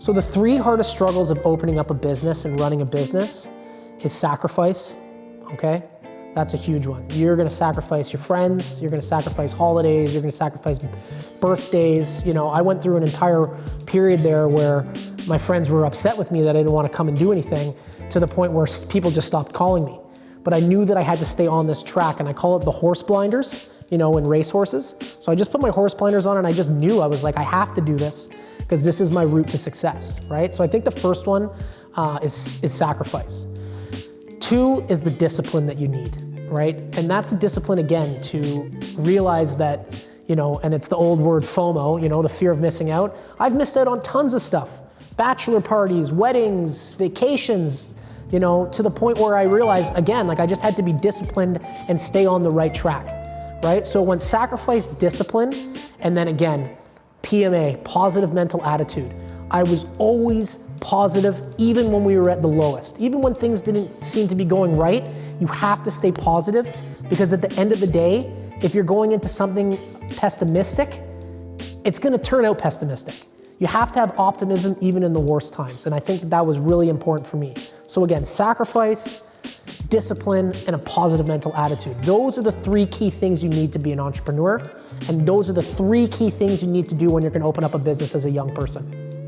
So the 3 hardest struggles of opening up a business and running a business is sacrifice, okay? That's a huge one. You're gonna sacrifice your friends, you're gonna sacrifice holidays, you're gonna sacrifice birthdays. You know, I went through an entire period there where my friends were upset with me that I didn't wanna come and do anything, to the point where people just stopped calling me. But I knew that I had to stay on this track, and I call it the horse blinders, you know, in racehorses. So I just put my horse blinders on, and I just knew, I was like, I have to do this because this is my route to success, right? So I think the first one is sacrifice. 2 is the discipline that you need, right? And that's the discipline, again, to realize that, you know, and it's the old word FOMO, you know, the fear of missing out. I've missed out on tons of stuff. Bachelor parties, weddings, vacations, you know, to the point where I realized, again, like I just had to be disciplined and stay on the right track, right? So when sacrifice, discipline, and then again, PMA, positive mental attitude. I was always positive, even when we were at the lowest. Even when things didn't seem to be going right, you have to stay positive, because at the end of the day, if you're going into something pessimistic, it's gonna turn out pessimistic. You have to have optimism even in the worst times, and I think that was really important for me. So again, sacrifice, discipline, and a positive mental attitude. Those are the 3 key things you need to be an entrepreneur, and those are the 3 key things you need to do when you're gonna open up a business as a young person.